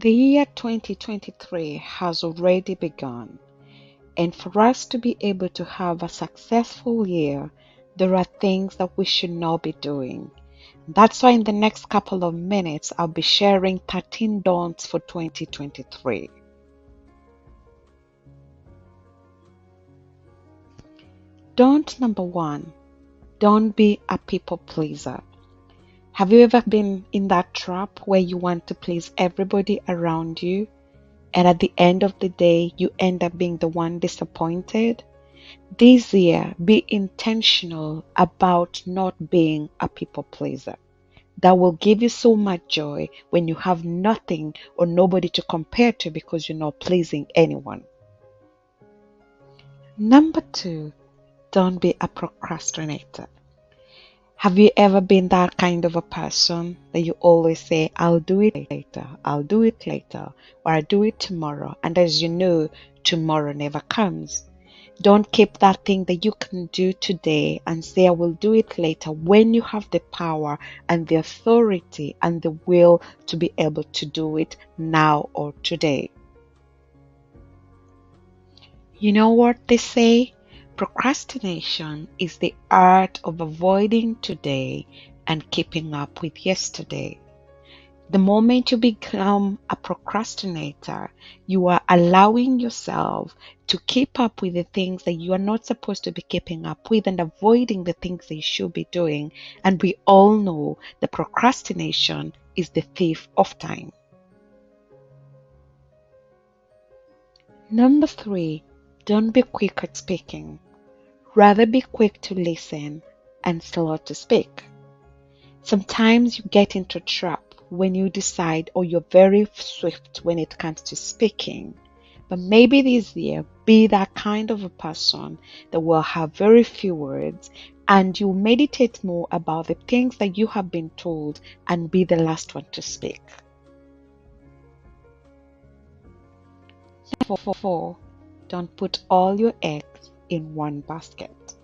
The year 2023 has already begun, and for us to be able to have a successful year, there are things that we should not be doing. That's why in the next couple of minutes, I'll be sharing 13 don'ts for 2023. Don't number one, don't be a people pleaser. Have you ever been in that trap where you want to please everybody around you, and at the end of the day, you end up being the one disappointed? This year, be intentional about not being a people pleaser. That will give you so much joy when you have nothing or nobody to compare to because you're not pleasing anyone. Number two, don't be a procrastinator. Have you ever been that kind of a person that you always say, I'll do it later, I'll do it later, or I'll do it tomorrow, and as you know, tomorrow never comes? Don't keep that thing that you can do today and say, I will do it later, when you have the power and the authority and the will to be able to do it now or today. You know what they say? Procrastination is the art of avoiding today and keeping up with yesterday. The moment you become a procrastinator, you are allowing yourself to keep up with the things that you are not supposed to be keeping up with and avoiding the things that you should be doing. And we all know that procrastination is the thief of time. Number three, don't be quick at speaking. Rather be quick to listen and slow to speak. Sometimes you get into a trap when you decide, or you're very swift when it comes to speaking. But maybe this year, be that kind of a person that will have very few words, and you meditate more about the things that you have been told and be the last one to speak. Number four, don't put all your eggs in one basket.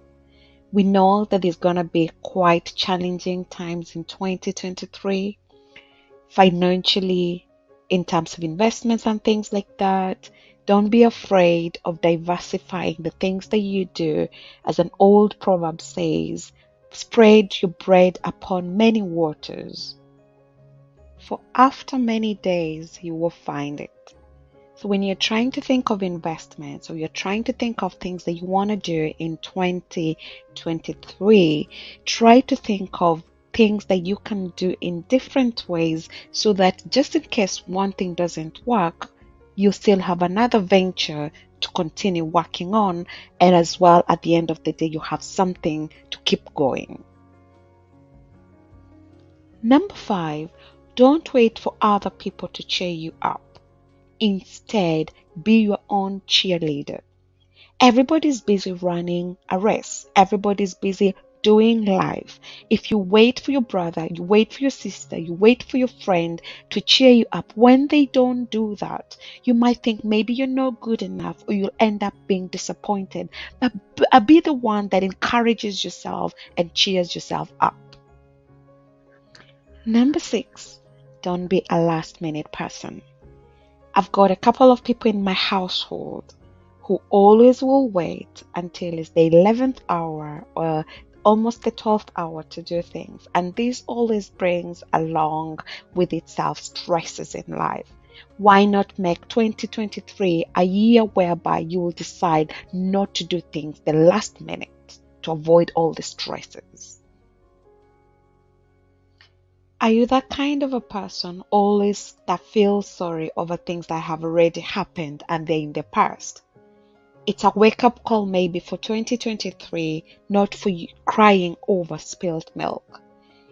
We know that it's going to be quite challenging times in 2023, financially, in terms of investments and things like that. Don't be afraid of diversifying the things that you do. As an old proverb says, spread your bread upon many waters, for after many days you will find it. So when you're trying to think of investments, or you're trying to think of things that you want to do in 2023, try to think of things that you can do in different ways, so that just in case one thing doesn't work, you still have another venture to continue working on, and as well at the end of the day you have something to keep going. Number five, don't wait for other people to cheer you up. Instead, be your own cheerleader. Everybody's busy running a race. Everybody's busy doing life. If you wait for your brother, you wait for your sister, you wait for your friend to cheer you up, when they don't do that, you might think maybe you're not good enough, or you'll end up being disappointed. But be the one that encourages yourself and cheers yourself up. Number six, don't be a last minute person. I've got a couple of people in my household who always will wait until it's the 11th hour or almost the 12th hour to do things. And this always brings along with itself stresses in life. Why not make 2023 a year whereby you will decide not to do things the last minute to avoid all the stresses? Are you that kind of a person always that feels sorry over things that have already happened and they're in the past? It's a wake-up call maybe for 2023, not for you crying over spilled milk.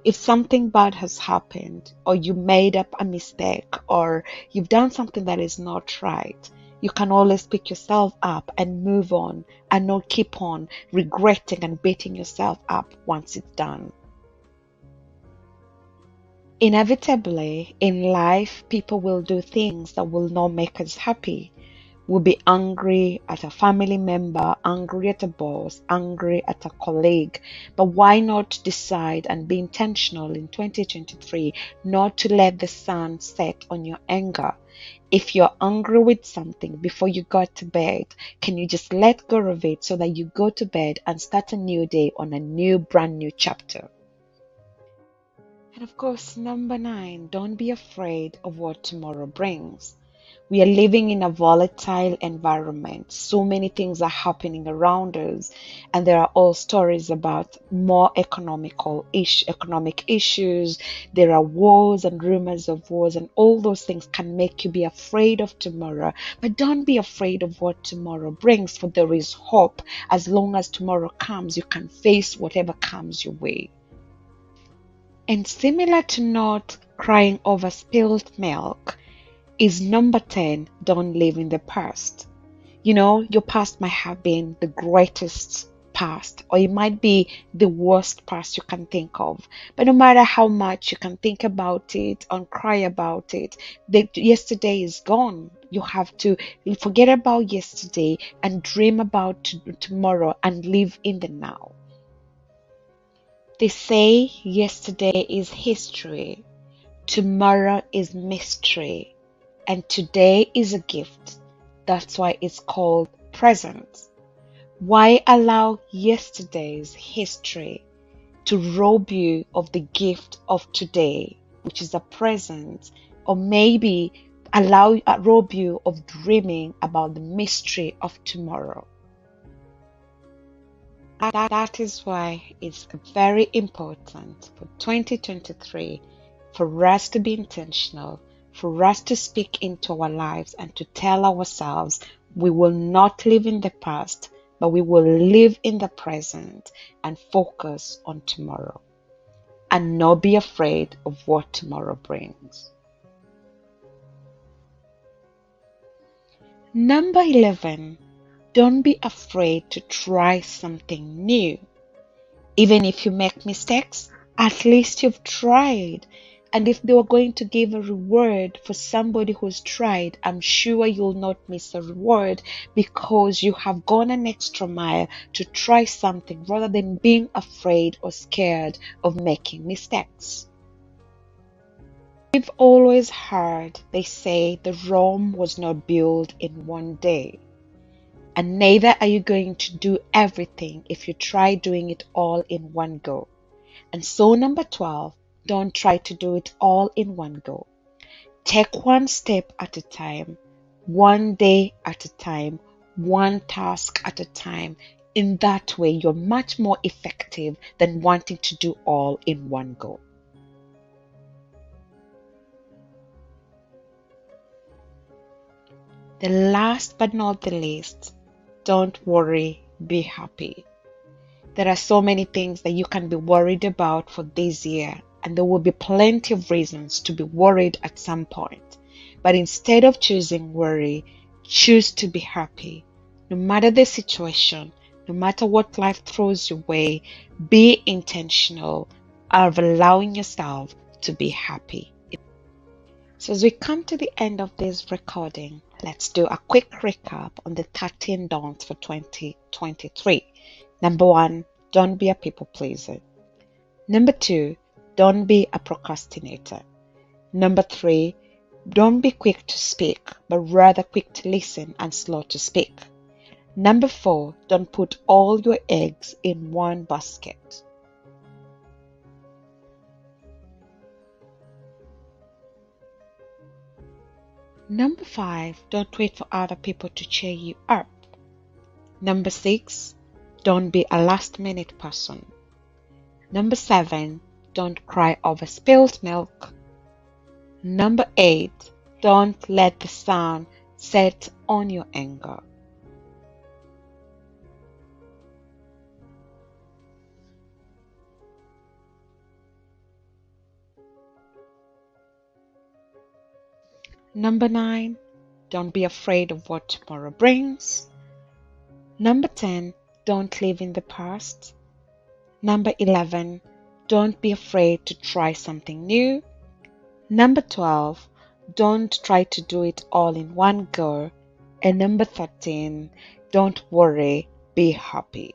If something bad has happened, or you made up a mistake, or you've done something that is not right, you can always pick yourself up and move on, and not keep on regretting and beating yourself up once it's done. Inevitably, in life, people will do things that will not make us happy. We'll be angry at a family member, angry at a boss, angry at a colleague. But why not decide and be intentional in 2023 not to let the sun set on your anger? If you're angry with something before you go to bed, can you just let go of it so that you go to bed and start a new day on a new, brand new chapter? And of course, number 9, don't be afraid of what tomorrow brings. We are living in a volatile environment. So many things are happening around us, and there are all stories about more economic issues. There are wars and rumors of wars, and all those things can make you be afraid of tomorrow. But don't be afraid of what tomorrow brings, for there is hope. As long as tomorrow comes, you can face whatever comes your way. And similar to not crying over spilled milk, is number 10, don't live in the past. Your past might have been the greatest past, or it might be the worst past you can think of. But no matter how much you can think about it and cry about it, yesterday is gone. You have to forget about yesterday and dream about tomorrow and live in the now. They say yesterday is history, tomorrow is mystery, and today is a gift. That's why it's called present. Why allow yesterday's history to rob you of the gift of today, which is a present, or maybe rob you of dreaming about the mystery of tomorrow? That is why it's very important for 2023 for us to be intentional, for us to speak into our lives and to tell ourselves we will not live in the past, but we will live in the present and focus on tomorrow and not be afraid of what tomorrow brings. Number 11, don't be afraid to try something new. Even if you make mistakes, at least you've tried. And if they were going to give a reward for somebody who's tried, I'm sure you'll not miss a reward because you have gone an extra mile to try something rather than being afraid or scared of making mistakes. We've always heard they say the Rome was not built in one day. And neither are you going to do everything if you try doing it all in one go. And so number 12, don't try to do it all in one go. Take one step at a time, one day at a time, one task at a time. In that way, you're much more effective than wanting to do all in one go. The last but not the least, don't worry, be happy. There are so many things that you can be worried about for this year, and there will be plenty of reasons to be worried at some point. But instead of choosing worry, choose to be happy. No matter the situation, no matter what life throws your way, be intentional of allowing yourself to be happy. So as we come to the end of this recording, let's do a quick recap on the 13 don'ts for 2023. Number 1, don't be a people pleaser. Number 2, don't be a procrastinator. Number 3, don't be quick to speak, but rather quick to listen and slow to speak. Number 4, don't put all your eggs in one basket. Number 5, don't wait for other people to cheer you up. Number 6, don't be a last-minute person. Number 7, don't cry over spilled milk. Number 8, don't let the sun set on your anger. Number 9, don't be afraid of what tomorrow brings. Number 10, don't live in the past. Number 11, don't be afraid to try something new. Number 12, don't try to do it all in one go. And number 13, don't worry, be happy.